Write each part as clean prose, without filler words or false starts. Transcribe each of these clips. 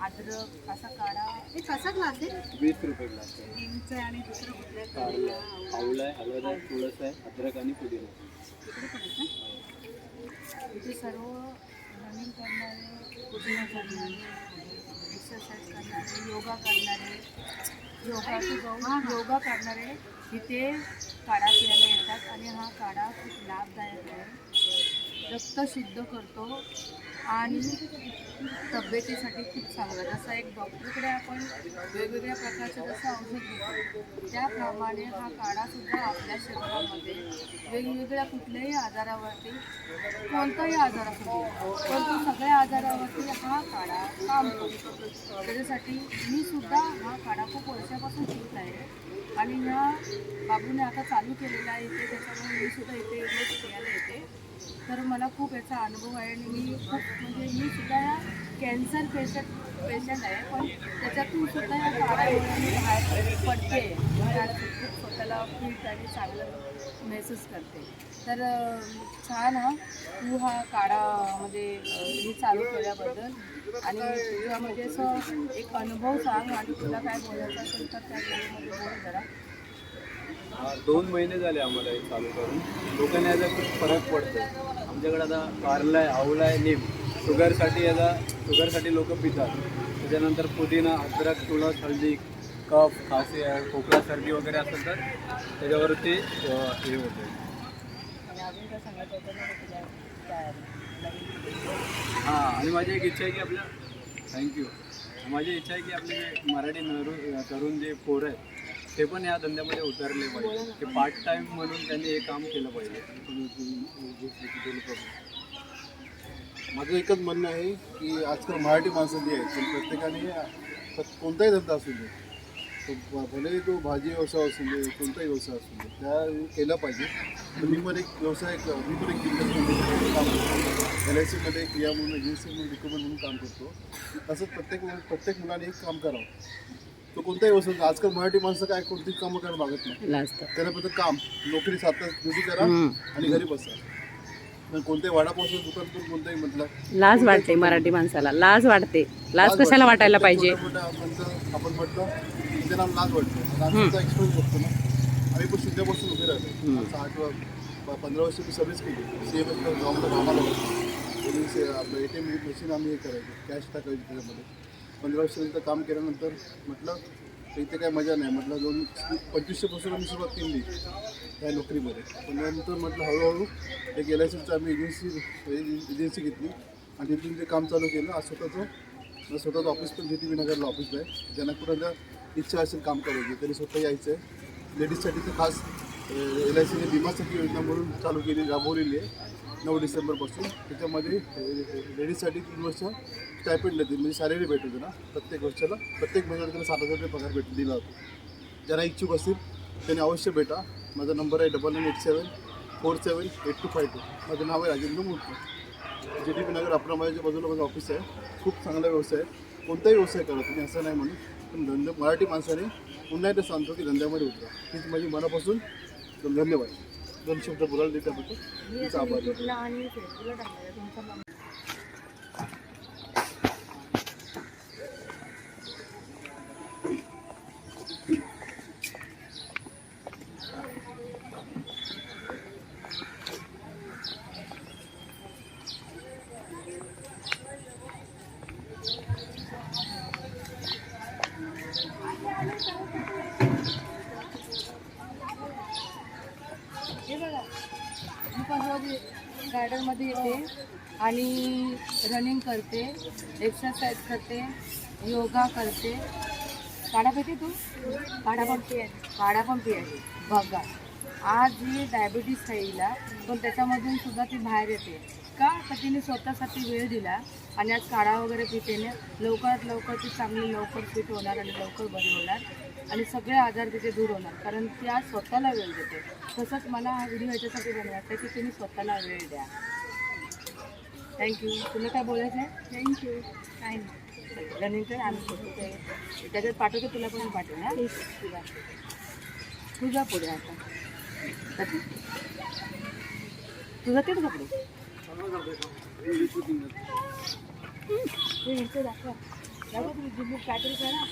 अद्रक असा काढा. हे कसा ग्लास आहे? 20 रुपये ग्लास आहे. नीमचं आणि दुसरं कुठल्या कारला आवळा आहे, हळद आहे, तुळस आहे, अद्रक आणि पुदिना. तिकडे पण आहे ना? इथे सर्व रनिंग करणारे, पुदिना करणारे, एक्सरसाइज करणारे, योगा करणारे, योगा करणारे इथे काढा प्यायला येतात. आणि हा काढा खूप लाभदायक आहे, रक्त शुद्ध करतो आणि तब्येतीसाठी खूप चांगला. जसं एक डॉक्टरकडे आपण वेगवेगळ्या प्रकारचं जसं औषध घेतो, त्याप्रमाणे हा काढासुद्धा आपल्या शरीरामध्ये वेगवेगळ्या कुठल्याही आजारावरती, कोणताही आजार असू दे, परंतु सगळ्या आजारावरती हा काढा काम करतो. त्याच्यासाठी मी सुद्धा हा काढा खूप वर्षापासून पीत आहे आणि ह्या बाबूने आता चालू केलेला आहे इथे, त्याच्यामुळे मी सुद्धा इथे रोज प्यायला येते. तर मला खूप याचा अनुभव आहे आणि मी खूप म्हणजे मी सुद्धा या कॅन्सर पेशंट आहे, पण त्याच्यातून सुद्धा या काढामुळे मी बाहेर पडते. खूप स्वतःला फिट आणि चांगलं महसूस करते. तर छान तू हा काढा म्हणजे मी चालू केल्याबद्दल आणि तुझा म्हणजे असं एक अनुभव सांग आणि तुला काय बोलायचं असेल तर त्या वेळेमध्ये बोल जरा. 2 महिने झाले आम्हाला हे चालू करून. लोकांना याचा खूप फरक पडतो. आमच्याकडे आता कारला आहे, आवळा आहे, नीम. शुगरसाठी लोक पितात. त्याच्यानंतर पुदिना, अद्रक, तुळस, हळदी, कफ, खासी आहे, खोकला, सर्दी वगैरे असेल तर त्याच्यावरती हे होते. अजून काय सांगायचं होतं ना तुला काय हां, आणि माझी एक इच्छा आहे की आपल्या थँक्यू माझी इच्छा आहे की आपले जे मराठी तरुण जे पोरं आहेत ते पण या धंद्यामध्ये उतरले पाहिजे, की पार्ट टाईम म्हणून त्यांनी हे काम केलं पाहिजे. माझं एकच म्हणणं आहे की आजकाल मराठी माणसं जी आहेत ते प्रत्येकाने कोणताही धंदा असू दे, तो भले तो भाजी व्यवसाय असू दे, कोणताही व्यवसाय असू दे, त्या केला पाहिजे. तर मी पण एक बिझनेसमध्ये काम करतो, LICमध्ये क्रिया म्हणून एजन्सी म्हणून रिक्रुटमेंट म्हणून काम करतो. तसंच प्रत्येक मुलाने एक काम करावं. तो कोणताही व्यवसाय. आजकाल मराठी माणसं काय कोणतीच कामं करायला मागत नाही. त्याला फक्त काम, नोकरी, 7 तास ड्युटी करा आणि घरी बसा. पण कोणत्याही वाडापासून दुकान करून कोणताही म्हटलं लाज वाटते मराठी माणसाला, लाज वाटते. लाज कशाला वाटायला पाहिजे? आपण म्हटलं तिथे नाम लाज वाटतं. आमचा एक्सपिरियन्स बघतो ना, आम्ही पण शुद्धापासून उभे राहतो. 15 वर्ष मी सर्व्हिस केली. CMS जॉबला कामाला होतो. आपलं ATM मशीन आम्ही हे करायचो, कॅश टाकायची त्याच्यामध्ये. 15 वर्षानंतर काम केल्यानंतर म्हटलं इथे काय मजा नाही. म्हटलं 2500पासून आम्ही सुरुवात केली त्या नोकरीमध्ये. पण नंतर म्हटलं हळूहळू एक LICचं आम्ही एजन्सी घेतली आणि तिथून ते काम चालू केलं. आज स्वतःचं ऑफिस पण JTB नगरला ऑफिसला आहे. ज्यांना कुणाला इच्छा असेल काम करायची तरी स्वतः यायचं आहे. लेडीजसाठी तर खास LICने विमासाठी योजना म्हणून चालू केली, राबवलेली आहे 9 डिसेंबरपासून. त्याच्यामध्ये लेडीजसाठी 3 वर्ष स्टायपेंड देतील, म्हणजे सॅलरी भेटते ना प्रत्येक वर्षाला. प्रत्येक महिन्याला त्याला 7,000 रुपये पगार दिला जातो. ज्यांना इच्छुक असतील त्यांनी अवश्य भेटा. माझा नंबर आहे 9987478252. माझं नाव आहे राजेंद्र मुलकर. JTB नगर अप्रमायाच्या बाजूला माझं ऑफिस आहे. खूप चांगला व्यवसाय आहे. कोणताही व्यवसाय करा तुम्ही, असं नाही म्हणून. पण मराठी माणसाने पुन्हा एकदा सांगतो की धंद्यामध्ये उतरा. हीच माझी मनापासून धन्यवाद. 2 शब्द बोलायला देत त्याबद्दल तुमचा आभार. आणि फेसबुकला टाकलेलं तुमचा नंबर. हे बघा, मी पण रोज गार्डनमध्ये येते आणि रनिंग करते, एक्सरसाइज करते, योगा करते. काढा पिते तू? काढा पण पियाची. बघा, आज ही डायबिटीस आहे हिला, पण त्याच्यामधून सुद्धा ती बाहेर येते. का? तर तिने स्वतःसाठी वेळ दिला आणि आज काढा वगैरे पितेने लवकरात लवकर ती चांगली लवकर फिट होणार आणि लवकर बरी होणार आणि सगळे आजार तिचे दूर होणार, कारण ती आज स्वतःला वेळ देते. तसंच मला हा व्हिडिओ याच्यासाठी बनवायचा की तुम्ही स्वतःला वेळ द्या. थँक्यू. तुला काय बोलायचं आहे? थँक्यू. काय नाही, रनिंग कर. आम्ही फोटो त्याच्यात पाठवतो, तुला पण पाठवेल. हा, तुझा पुढे आता तुझा तेच कपडे दाखवा. काहीतरी करा.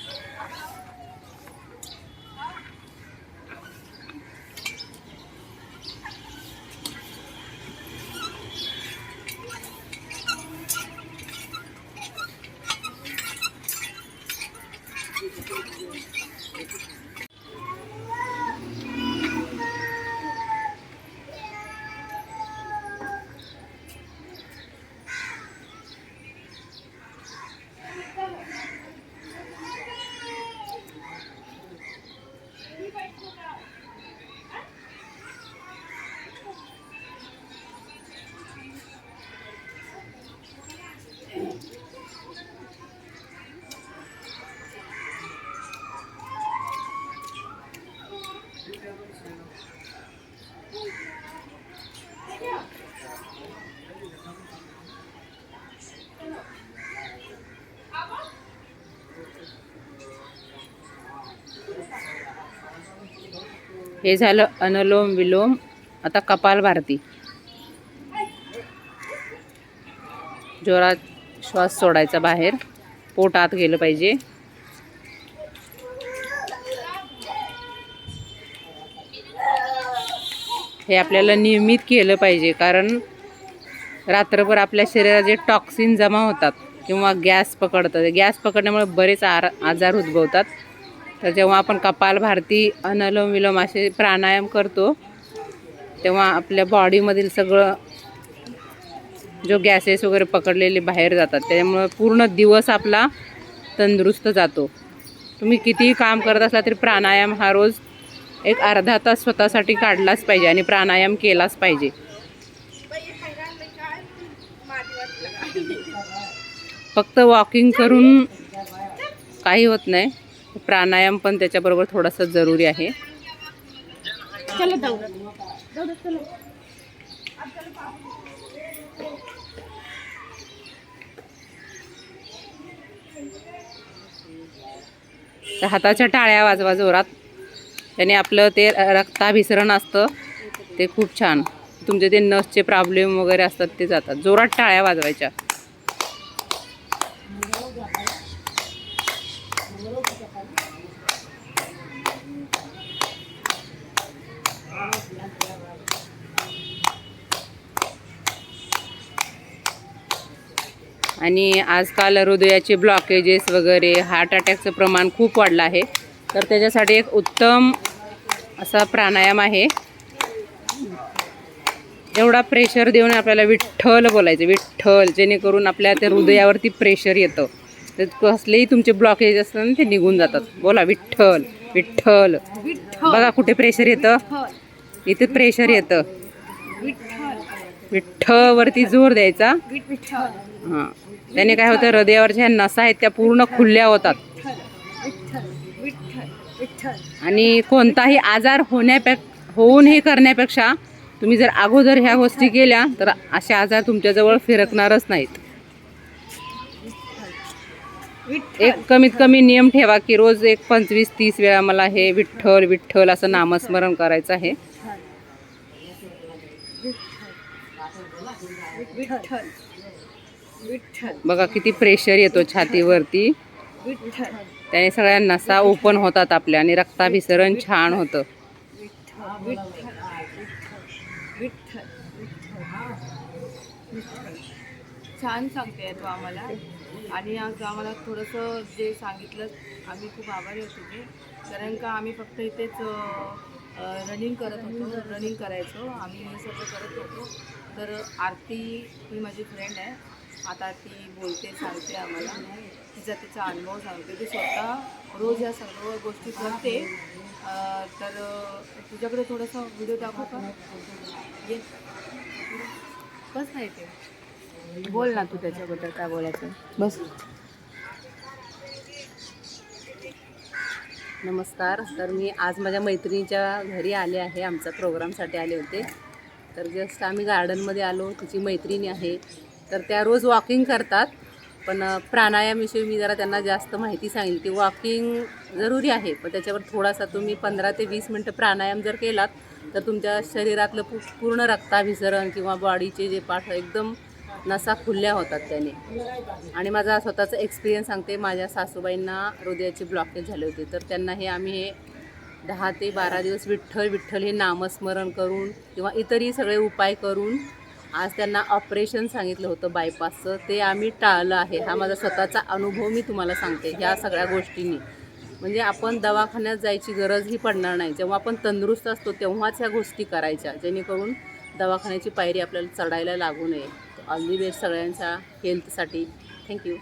हे झालं अनुलोम विलोम. आता कपालभाती. जोरात श्वास सोडायचा बाहेर, पोट आत गेलं पाहिजे. हे आपल्याला नियमित केलं पाहिजे, कारण रात्रभर आपल्या शरीरात जे टॉक्सिन जमा होतात किंवा गॅस पकडतात, गॅस पकडण्यामुळे बरेच आजार उद्भवतात. तर जेव्हा आपण कपालभाती, अनुलोम विलोम असे प्राणायाम करतो तेव्हा आपल्या बॉडीमधील सगळं जो गॅसेस वगैरे पकडलेले बाहेर जातात. त्यामुळे पूर्ण दिवस आपला तंदुरुस्त जातो. तुम्ही कितीही काम करत असला तरी प्राणायाम हा रोज एक अर्धा तास स्वतःसाठी काढलाच पाहिजे आणि प्राणायाम केलाच पाहिजे. फक्त वॉकिंग करून काही होत नाही, प्राणायाम पण त्याच्याबरोबर थोडासा जरुरी आहे. तर हाताच्या टाळ्या वाजवा जोरात, त्याने आपलं ते रक्ताभिसरण असतं ते खूप छान, तुमचे ते नसचे प्रॉब्लेम वगैरे असतात ते जातात. जोरात टाळ्या वाजवायच्या. आणि आजकाल हृदयाचे ब्लॉकेजेस वगैरे, हार्ट अटॅकचं प्रमाण खूप वाढलं आहे. तर त्याच्यासाठी एक उत्तम असा प्राणायाम आहे. एवढा प्रेशर देऊन आपल्याला विठ्ठल बोलायचं, विठ्ठल, जेणेकरून आपल्या त्या हृदयावरती प्रेशर येतं. तर कसलेही तुमचे ब्लॉकेज असतात ना ते निघून जातात. बोला विठ्ठल विठ्ठल. बघा कुठे प्रेशर येतं, इथे प्रेशर येतं. विठ्ठल वरती जोर द्यायचा. हां, त्याने काय होतं, हृदयावरच्या नसा आहेत त्या पूर्ण खुल्या होतात आणि कोणताही आजार होऊन हे करण्यापेक्षा तुम्ही जर अगोदर ह्या गोष्टी केल्या तर असे आजार तुमच्याजवळ फिरकणारच नाहीत. एक कमीत कमी नियम ठेवा की रोज एक 25-30 वेळा मला हे विठ्ठल विठ्ठल असं नामस्मरण करायचं आहे. बघा किती प्रेशर येतो छातीवरती, त्याने सगळ्या नसा ओपन होतात आपल्या आणि रक्ताभिसरण छान होतं. छान सांगते तू आम्हाला. आणि आज आम्हाला थोडंसं जे सांगितलं आम्ही खूप आभारी होतो तुझे, कारण का आम्ही फक्त इथेच रनिंग करत होतो, रनिंग करायचो आम्ही, हे सगळं करत होतो. तर आरती ही माझी फ्रेंड आहे, आता ती बोलते, सांगते आम्हाला तिचा अनुभव सांगते. ती स्वतः रोज या सर्व गोष्टी करते. तर तुझ्याकडे थोडासा व्हिडिओ दाखव का? ये बस नाही ते बोल ना तू त्याच्याबद्दल काय बोलायचं. बस. नमस्कार. तर मी आज माझ्या मैत्रिणीच्या घरी आले आहे, आमचा प्रोग्रामसाठी आले होते. तर जस्ट आम्ही गार्डनमध्ये आलो, तिची मैत्रिणी आहे. तर त्या रोज वॉकिंग करतात, पण प्राणायामविषयी मी जरा त्यांना जास्त माहिती सांगितली की वॉकिंग जरुरी आहे, पण त्याच्यावर थोडासा तुम्ही 15 ते 20 मिनटं प्राणायाम जर केलात तर तुमच्या शरीरातलं पूर्ण रक्ताभिसरण किंवा बॉडीचे जे पार्ट एकदम नसा खुल्या होतात त्याने. आणि माझा स्वतःचा एक्सपिरियन्स सांगते, माझ्या सासूबाईंना हृदयाचे ब्लॉकेज झाले होते, तर त्यांना हे आम्ही हे 10 ते 12 दिवस विठ्ठल विठ्ठल हे नामस्मरण करून किंवा इतरही सगळे उपाय करून आज त्यांना ऑपरेशन सांगितलं होतं बायपासचं, ते आम्ही टाळलं आहे. हा माझा स्वतःचा अनुभव मी तुम्हाला सांगते ह्या सगळ्या गोष्टींनी. म्हणजे आपण दवाखान्यात जायची गरजही पडणार नाही. जेव्हा आपण तंदुरुस्त असतो तेव्हाच ह्या गोष्टी करायच्या, जेणेकरून दवाखान्याची पायरी आपल्याला चढायला लागू नये. ऑल दी बेस्ट सगळ्यांच्या हेल्थसाठी. थँक्यू.